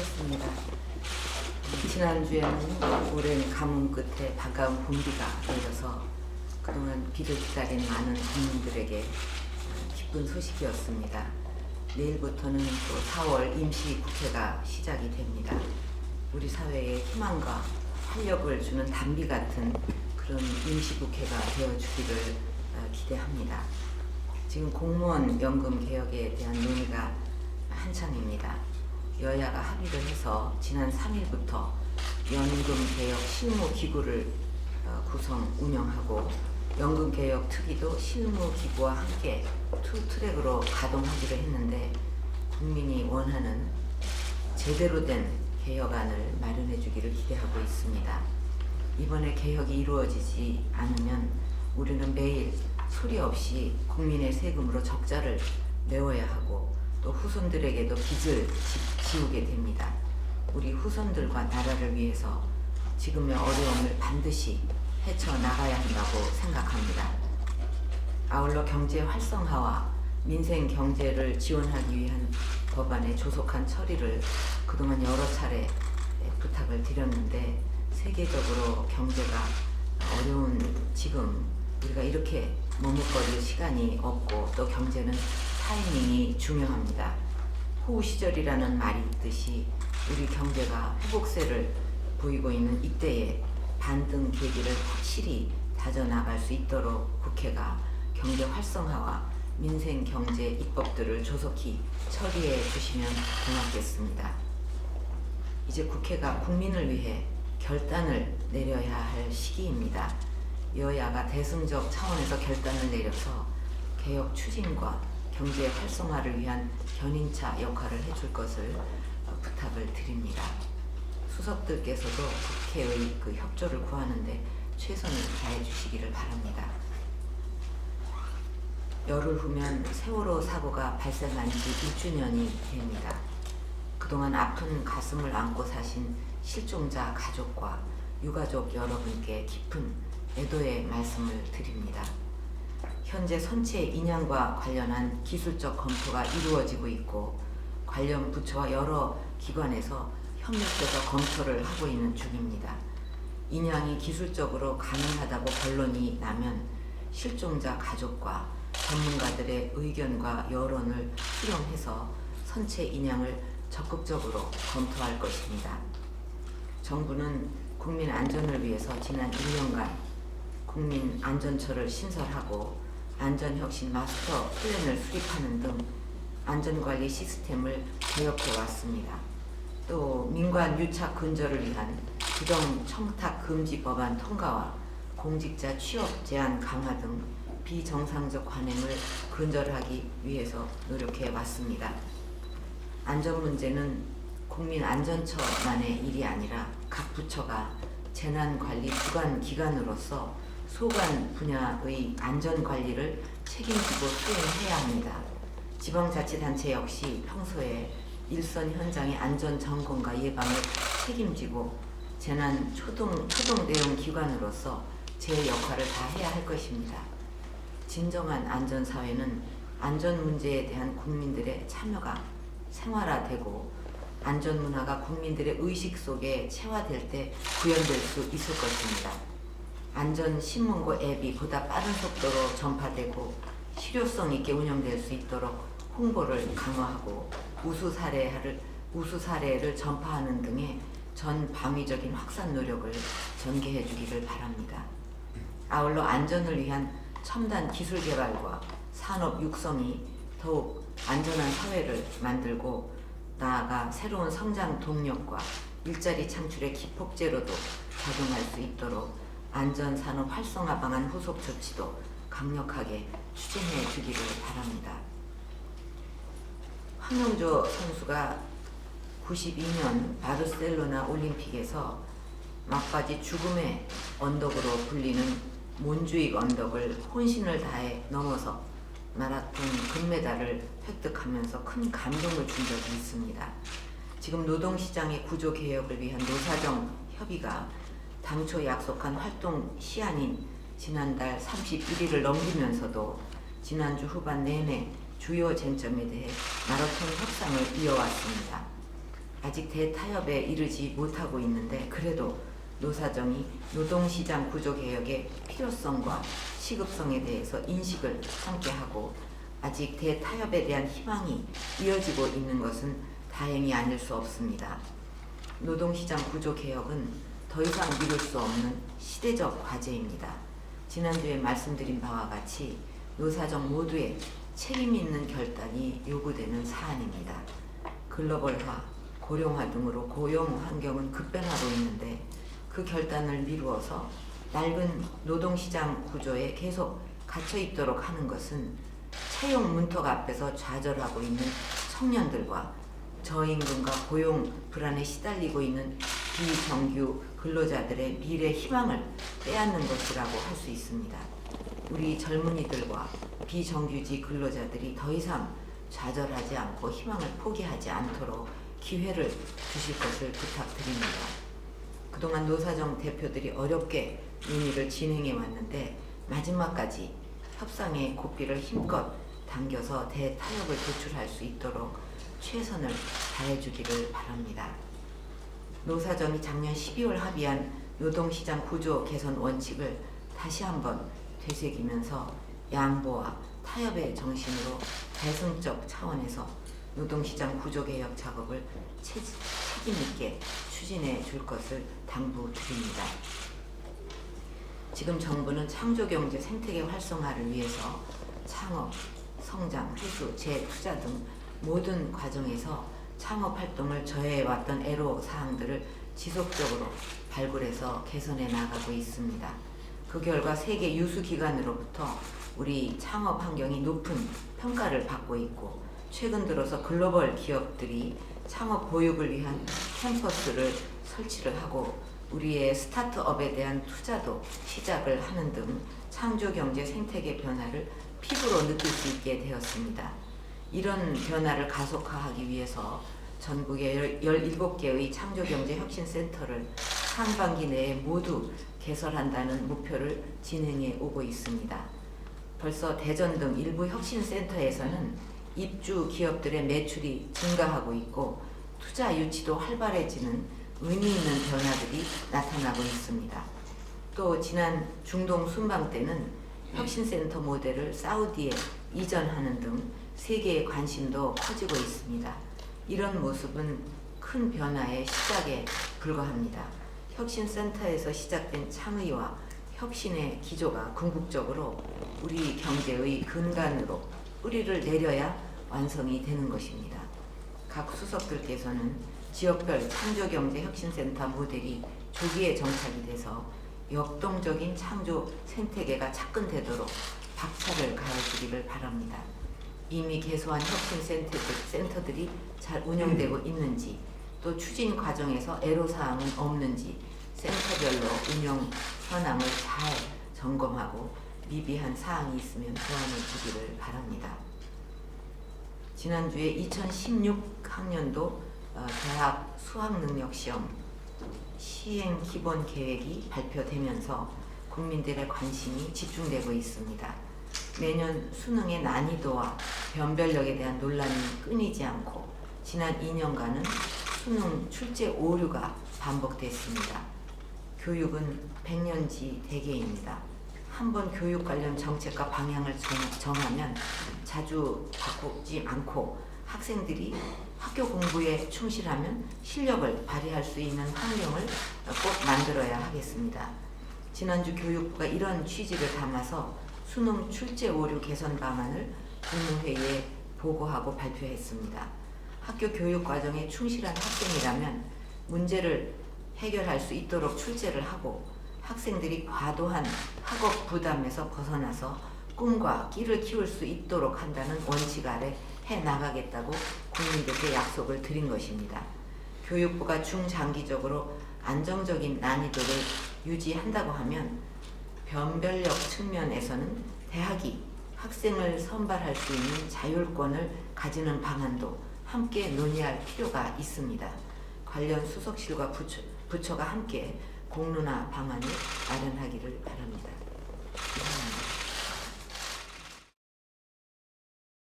하겠습니다. 지난주에는 오랜 가뭄 끝에 반가운 봄비가 내려서 그동안 비를 기다린 많은 국민들에게 기쁜 소식이었습니다. 내일부터는 또 4월 임시국회가 시작이 됩니다. 우리 사회에 희망과 활력을 주는 단비 같은 그런 임시국회가 되어주기를 기대합니다. 지금 공무원 연금 개혁에 대한 논의가 한창입니다. 여야가 합의를 해서 지난 3일부터 연금 개혁 실무 기구를 구성 운영하고 연금 개혁 특위도 실무 기구와 함께 투 트랙으로 가동하기로 했는데 국민이 원하는 제대로 된 개혁안을 마련해 주기를 기대하고 있습니다. 이번에 개혁이 이루어지지 않으면 우리는 매일 소리 없이 국민의 세금으로 적자를 메워야 하고 또 후손들에게도 빚을 지우게 됩니다. 우리 후손들과 나라를 위해서 지금의 어려움을 반드시 헤쳐나가야 한다고 생각합니다. 아울러 경제 활성화와 민생 경제를 지원하기 위한 법안의 조속한 처리를 그동안 여러 차례 부탁을 드렸는데 세계적으로 경제가 어려운 지금 우리가 이렇게 머뭇거릴 시간이 없고 또 경제는 타이밍이 중요합니다. 호우 시절이라는 말이 있듯이 우리 경제가 회복세를 보이고 있는 이때에 반등 계기를 확실히 다져나갈 수 있도록 국회가 경제 활성화와 민생 경제 입법들을 조속히 처리해 주시면 고맙겠습니다. 이제 국회가 국민을 위해 결단을 내려야 할 시기입니다. 여야가 대승적 차원에서 결단을 내려서 개혁 추진과 경제 활성화를 위한 견인차 역할을 해줄 것을 부탁을 드립니다. 수석들께서도 국회의 그 협조를 구하는데 최선을 다해 주시기를 바랍니다. 열흘 후면 세월호 사고가 발생한 지 1주년이 됩니다. 그동안 아픈 가슴을 안고 사신 실종자 가족과 유가족 여러분께 깊은 애도의 말씀을 드립니다. 현재 선체 인양과 관련한 기술적 검토가 이루어지고 있고 관련 부처와 여러 기관에서 협력해서 검토를 하고 있는 중입니다. 인양이 기술적으로 가능하다고 결론이 나면 실종자 가족과 전문가들의 의견과 여론을 수렴해서 선체 인양을 적극적으로 검토할 것입니다. 정부는 국민 안전을 위해서 지난 1년간 국민 안전처를 신설하고 안전혁신 마스터 플랜을 수립하는 등 안전관리 시스템을 개혁해 왔습니다. 또 민관 유착 근절을 위한 부정 청탁 금지 법안 통과와 공직자 취업 제한 강화 등 비정상적 관행을 근절하기 위해서 노력해 왔습니다. 안전 문제는 국민안전처만의 일이 아니라 각 부처가 재난관리 주관 기관으로서 소관 분야의 안전관리를 책임지고 수행해야 합니다. 지방자치단체 역시 평소에 일선 현장의 안전점검과 예방을 책임지고 재난 초동 대응 기관으로서 제 역할을 다해야 할 것입니다. 진정한 안전사회는 안전 문제에 대한 국민들의 참여가 생활화되고 안전문화가 국민들의 의식 속에 체화될 때 구현될 수 있을 것입니다. 안전신문고 앱이 보다 빠른 속도로 전파되고 실효성 있게 운영될 수 있도록 홍보를 강화하고 우수 사례를 전파하는 등의 전방위적인 확산 노력을 전개해 주기를 바랍니다. 아울러 안전을 위한 첨단 기술 개발과 산업 육성이 더욱 안전한 사회를 만들고 나아가 새로운 성장 동력과 일자리 창출의 기폭제로도 작용할 수 있도록 안전산업 활성화 방안 후속 조치도 강력하게 추진해 주기를 바랍니다. 황영조 선수가 92년 바르셀로나 올림픽에서 막바지 죽음의 언덕으로 불리는 몬주익 언덕을 혼신을 다해 넘어서 마라톤 금메달을 획득하면서 큰 감동을 준 적이 있습니다. 지금 노동시장의 구조 개혁을 위한 노사정 협의가 당초 약속한 활동 시한인 지난달 31일을 넘기면서도 지난주 후반 내내 주요 쟁점에 대해 마라톤 협상을 이어왔습니다. 아직 대타협에 이르지 못하고 있는데 그래도 노사정이 노동시장 구조개혁의 필요성과 시급성에 대해서 인식을 함께하고 아직 대타협에 대한 희망이 이어지고 있는 것은 다행이 아닐 수 없습니다. 노동시장 구조개혁은 더 이상 미룰 수 없는 시대적 과제입니다. 지난주에 말씀드린 바와 같이 노사정 모두의 책임 있는 결단이 요구되는 사안입니다. 글로벌화, 고령화 등으로 고용 환경은 급변하고 있는데 그 결단을 미루어서 낡은 노동시장 구조에 계속 갇혀 있도록 하는 것은 채용 문턱 앞에서 좌절하고 있는 청년들과 저임금과 고용 불안에 시달리고 있는 비정규 근로자들의 미래 희망을 빼앗는 것이라고 할 수 있습니다. 우리 젊은이들과 비정규직 근로자들이 더 이상 좌절하지 않고 희망을 포기하지 않도록 기회를 주실 것을 부탁드립니다. 그동안 노사정 대표들이 어렵게 논의를 진행해 왔는데 마지막까지 협상의 고삐를 힘껏 당겨서 대타협을 도출할 수 있도록 최선을 다해주기를 바랍니다. 노사정이 작년 12월 합의한 노동시장 구조 개선 원칙을 다시 한번 되새기면서 양보와 타협의 정신으로 대승적 차원에서 노동시장 구조개혁 작업을 책임있게 추진해 줄 것을 당부드립니다. 지금 정부는 창조경제 생태계 활성화를 위해서 창업, 성장, 회수, 재투자 등 모든 과정에서 창업활동을 저해해왔던 애로사항들을 지속적으로 발굴해서 개선해 나가고 있습니다. 그 결과 세계 유수기관으로부터 우리 창업 환경이 높은 평가를 받고 있고 최근 들어서 글로벌 기업들이 창업 보육을 위한 캠퍼스를 설치를 하고 우리의 스타트업에 대한 투자도 시작을 하는 등 창조경제 생태계 변화를 피부로 느낄 수 있게 되었습니다. 이런 변화를 가속화하기 위해서 전국의 17개의 창조경제혁신센터를 상반기 내에 모두 개설한다는 목표를 진행해 오고 있습니다. 벌써 대전 등 일부 혁신센터에서는 입주 기업들의 매출이 증가하고 있고 투자 유치도 활발해지는 의미 있는 변화들이 나타나고 있습니다. 또 지난 중동 순방 때는 혁신센터 모델을 사우디에 이전하는 등 세계의 관심도 커지고 있습니다. 이런 모습은 큰 변화의 시작에 불과합니다. 혁신센터에서 시작된 창의와 혁신의 기조가 궁극적으로 우리 경제의 근간으로 뿌리를 내려야 완성이 되는 것입니다. 각 수석들께서는 지역별 창조경제혁신센터 모델이 조기에 정착이 돼서 역동적인 창조 생태계가 착근되도록 박차를 가해주기를 바랍니다. 이미 개소한 혁신센터들이 잘 운영되고 있는지 또 추진 과정에서 애로사항은 없는지 센터별로 운영 현황을 잘 점검하고 미비한 사항이 있으면 보완해 주기를 바랍니다. 지난주에 2016학년도 대학 수학능력시험 시행 기본 계획이 발표되면서 국민들의 관심이 집중되고 있습니다. 매년 수능의 난이도와 변별력에 대한 논란이 끊이지 않고 지난 2년간은 수능 출제 오류가 반복됐습니다. 교육은 백년지 대계입니다. 한번 교육 관련 정책과 방향을 정하면 자주 바꾸지 않고 학생들이 학교 공부에 충실하면 실력을 발휘할 수 있는 환경을 꼭 만들어야 하겠습니다. 지난주 교육부가 이런 취지를 담아서 수능 출제 오류 개선 방안을 국무회의에 보고하고 발표했습니다. 학교 교육 과정에 충실한 학생이라면 문제를 해결할 수 있도록 출제를 하고 학생들이 과도한 학업 부담에서 벗어나서 꿈과 끼를 키울 수 있도록 한다는 원칙 아래 해나가겠다고 국민들께 약속을 드린 것입니다. 교육부가 중장기적으로 안정적인 난이도를 유지한다고 하면 변별력 측면에서는 대학이 학생을 선발할 수 있는 자율권을 가지는 방안도 함께 논의할 필요가 있습니다. 관련 수석실과 부처가 함께 공론화 방안을 마련하기를 바랍니다.